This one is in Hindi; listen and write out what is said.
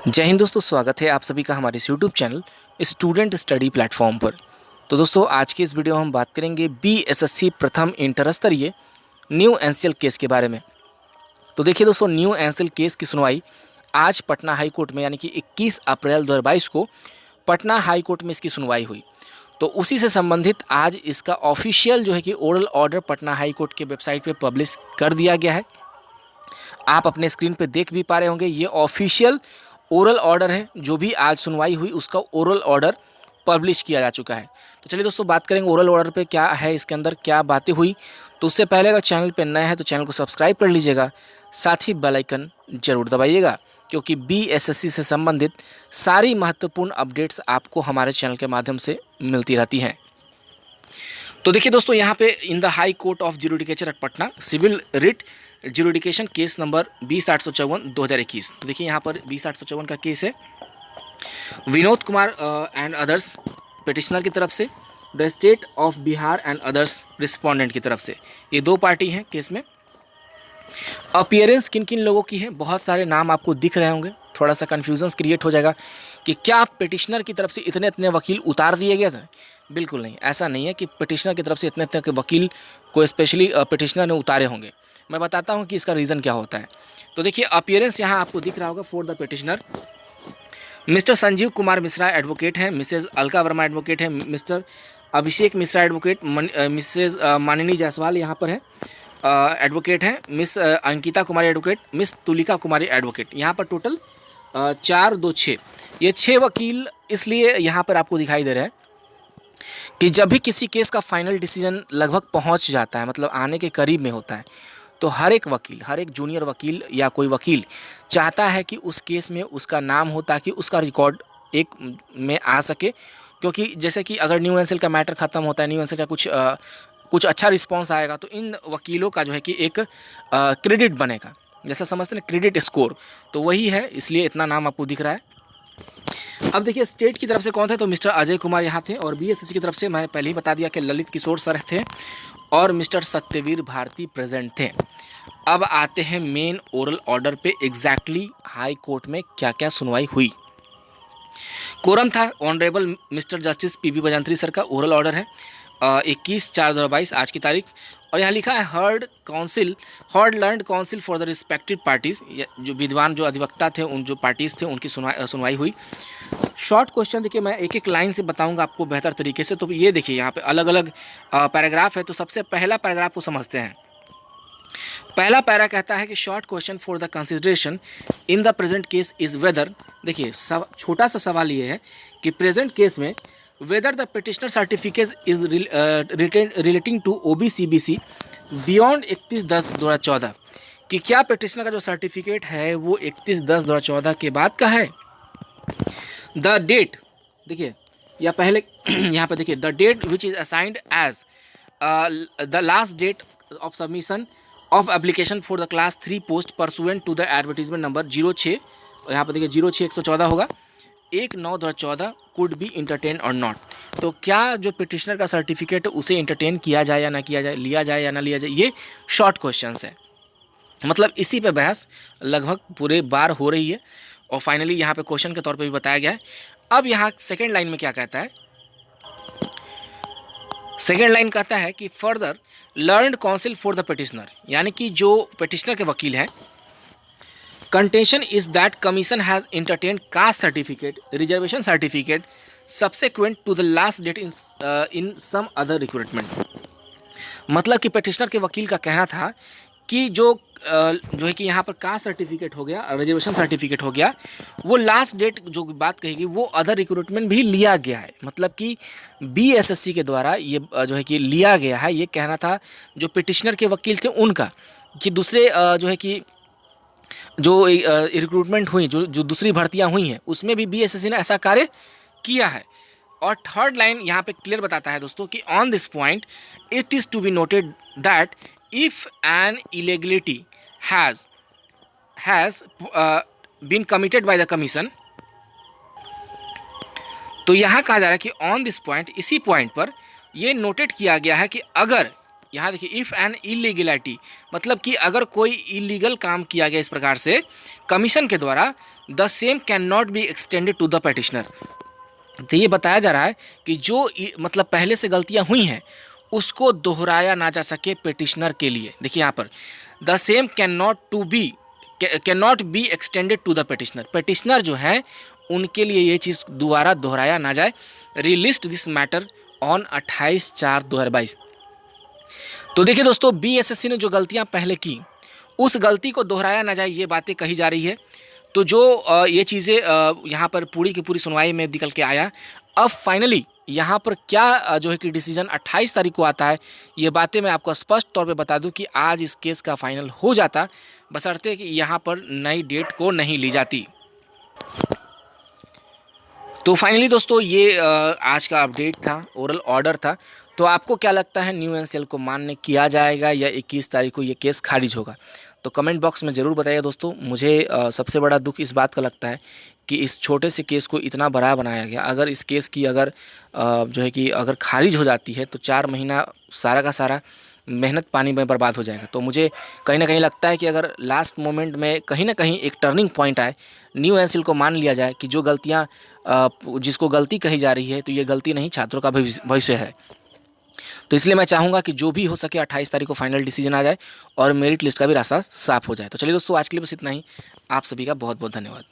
जय हिंद दोस्तों, स्वागत है आप सभी का हमारे इस YouTube channel student study platform पर। तो दोस्तों, आज के इस वीडियो में हम बात करेंगे बीएसएससी प्रथम इंटर स्तरीय न्यू एनसीएल केस के बारे में। तो देखिए दोस्तों, न्यू एनसीएल केस की सुनवाई आज पटना हाई कोर्ट में यानी कि 21 अप्रैल 2022 को पटना हाई कोर्ट में इसकी सुनवाई हुई। तो उसी से संबंधित आज इसका ऑफिशियल जो है कि oral order Patna high court के वेबसाइट पर पब्लिश कर दिया गया है। आप अपने स्क्रीन पे देख भी पा रहे होंगे, ये ऑफिशियल ओरल ऑर्डर है। जो भी आज सुनवाई हुई उसका ओरल ऑर्डर पब्लिश किया जा चुका है। तो चलिए दोस्तों, बात करेंगे ओरल ऑर्डर पे क्या है, इसके अंदर क्या बातें हुई। तो उससे पहले अगर चैनल पे नए हैं तो चैनल को सब्सक्राइब कर लीजिएगा, साथ ही बेल आइकन जरूर दबाइएगा, क्योंकि बीएसएससी से संबंधित सारी महत्वपूर्ण अपडेट्स आपको हमारे चैनल के माध्यम से मिलती रहती हैं। तो देखिए दोस्तों, यहाँ पे in the High Court of Judicature at Patna civil writ jurisdiction case number 20/854/2021। तो देखिए यहाँ पर 20/854 का केस है। Vinod Kumar and others petitioner की तरफ से, the State of Bihar and others respondent की तरफ से। ये दो पार्टी हैं केस में। अपीयरेंस किन किन लोगों की है, बहुत सारे नाम आपको दिख रहे होंगे। थोड़ा सा कन्फ्यूजन क्रिएट हो जाएगा कि क्या पिटिशनर की तरफ से इतने इतने वकील उतार दिए गए थे। बिल्कुल नहीं, ऐसा नहीं है कि पिटिशनर की तरफ से इतने इतने के वकील को स्पेशली पिटिशनर ने उतारे होंगे। मैं बताता हूं कि इसका रीज़न क्या होता है। तो देखिए, अपीयरेंस यहाँ आपको दिख रहा होगा for the petitioner. Mister Sanjeev Kumar Mishra advocate हैं, मिसेज अलका वर्मा एडवोकेट हैं, mister Abhishek Mishra advocate, Mrs मानिनी जायसवाल यहाँ पर है एडवोकेट हैं, मिस अंकिता कुमारी एडवोकेट, मिस तुलिका कुमारी एडवोकेट। यहाँ पर टोटल 4, 2, 6 ये 6 वकील इसलिए यहाँ पर आपको दिखाई दे रहे हैं कि जब भी किसी केस का फाइनल डिसीजन लगभग पहुँच जाता है, मतलब आने के करीब में होता है, तो हर एक वकील, हर एक जूनियर वकील या कोई वकील चाहता है कि उस केस में उसका नाम हो, ताकि उसका रिकॉर्ड एक में आ सके। क्योंकि जैसे कि अगर न्यू एनसीएल का मैटर ख़त्म होता है, न्यू एनसीएल का कुछ अच्छा रिस्पांस आएगा, तो इन वकीलों का जो है कि एक क्रेडिट बनेगा, जैसा समझते हैं क्रेडिट स्कोर, तो वही है, इसलिए इतना नाम आपको दिख रहा है। अब देखिए, स्टेट की तरफ से कौन थे, तो मिस्टर अजय कुमार यहाँ थे, और बीएसएससी की तरफ से मैंने पहले ही बता दिया कि ललित किशोर सर थे और मिस्टर सत्यवीर भारती प्रेजेंट थे। अब आते हैं मेन ओरल ऑर्डर पे, एग्जैक्टली हाई कोर्ट में क्या क्या सुनवाई हुई। कोरम था honourable Mr Justice PB Bajanthri sir का ओरल ऑर्डर है 21/4/2022 आज की तारीख। और यहाँ लिखा है heard learned counsel for the respective parties. जो विद्वान जो अधिवक्ता थे, उन जो पार्टीज थे, उनकी सुनवाई हुई। शॉर्ट क्वेश्चन देखिए, मैं एक एक लाइन से बताऊंगा आपको बेहतर तरीके से। तो ये देखिए, यहाँ पे अलग अलग पैराग्राफ है। तो सबसे पहला पैराग्राफ को समझते हैं। पहला पैरा कहता है कि short question for the consideration in the present case is whether. देखिए, छोटा सा सवाल ये है कि प्रेजेंट केस में whether the petitioner certificate is relating to OBCBC beyond 31/10/2014, कि क्या पिटिशनर का जो सर्टिफिकेट है वो 31/10/2014 के बाद का है। द डेट देखिए, या पहले यहाँ पे देखिए, the date which is assigned as the last date of submission of application for the class 3 post pursuant to the advertisement number 06, यहाँ पर देखिए 06/114 होगा 1/9/2014 कुड बी इंटरटेन और नॉट। तो क्या जो पिटिशनर का सर्टिफिकेट है उसे इंटरटेन किया जाए या ना किया जाए, लिया जाए या ना लिया जाए, ये शॉर्ट क्वेश्चंस है। मतलब इसी पे बहस लगभग पूरे बार हो रही है, और फाइनली यहाँ पे क्वेश्चन के तौर पे भी बताया गया है। अब यहाँ सेकेंड लाइन में क्या कहता है, सेकेंड लाइन कहता है कि further learned counsel for the petitioner, यानी कि जो पिटिशनर के वकील हैं, contention is that commission has entertain caste certificate reservation certificate subsequent to the last date in some other recruitment. मतलब कि पिटिशनर के वकील का कहना था कि जो है कि यहाँ पर कास्ट सर्टिफिकेट हो गया, रिजर्वेशन सर्टिफिकेट हो गया, वो लास्ट डेट जो बात कहेगी वो अदर रिक्रूटमेंट भी लिया गया है। मतलब कि बीएसएससी के द्वारा ये जो है कि लिया गया है, ये कहना था जो पिटिशनर के वकील थे उनका, कि दूसरे जो है कि जो रिक्रूटमेंट हुई, जो दूसरी भर्तियां हुई हैं, उसमें भी बीएसएससी ने ऐसा कार्य किया है। और थर्ड लाइन यहाँ पे क्लियर बताता है दोस्तों कि on this point it is to be noted that if an illegality has been committed by the commission. तो यहाँ कहा जा रहा है कि ऑन दिस पॉइंट, इसी पॉइंट पर ये नोटेड किया गया है कि अगर यहाँ देखिए, इफ़ एन इलीगलिटी, मतलब कि अगर कोई इलीगल काम किया गया इस प्रकार से कमीशन के द्वारा, the same can not be extended to the petitioner. तो ये बताया जा रहा है कि जो मतलब पहले से गलतियाँ हुई हैं उसको दोहराया ना जा सके पेटिशनर के लिए। देखिए यहाँ पर the same can not be extended to the petitioner, petitioner जो है उनके लिए ये चीज़ दोबारा दोहराया ना जाए। रिलिस्ट दिस मैटर ऑन 28/4/2022। तो देखिए दोस्तों, बीएसएससी ने जो गलतियां पहले की उस गलती को दोहराया ना जाए, ये बातें कही जा रही है। तो जो ये चीज़ें यहाँ पर पूरी की पूरी सुनवाई में निकल के आया। अब फाइनली यहाँ पर क्या जो है कि डिसीजन 28 तारीख को आता है, ये बातें मैं आपको स्पष्ट तौर पे बता दूं कि आज इस केस का फाइनल हो जाता, बशर्ते कि यहाँ पर नई डेट को नहीं ली जाती। तो फाइनली दोस्तों, ये आज का अपडेट था, ओरल ऑर्डर था। तो आपको क्या लगता है, न्यू एनसीएल को मान्य किया जाएगा या 21 तारीख को ये केस खारिज होगा? तो कमेंट बॉक्स में ज़रूर बताइए दोस्तों। मुझे सबसे बड़ा दुख इस बात का लगता है कि इस छोटे से केस को इतना बड़ा बनाया गया। अगर इस केस की अगर जो है कि अगर खारिज हो जाती है तो 4 महीना सारा का सारा मेहनत पानी में बर्बाद हो जाएगा। तो मुझे कहीं ना कहीं लगता है कि अगर लास्ट मोमेंट में कहीं ना कहीं एक टर्निंग पॉइंट आए, न्यू एनसीएल को मान लिया जाए कि जो गलतियाँ जिसको गलती कही जा रही है तो ये गलती नहीं, छात्रों का भविष्य है। तो इसलिए मैं चाहूँगा कि जो भी हो सके 28 तारीख को फाइनल डिसीजन आ जाए और मेरिट लिस्ट का भी रास्ता साफ हो जाए। तो चलिए दोस्तों, आज के लिए बस इतना ही। आप सभी का बहुत बहुत धन्यवाद।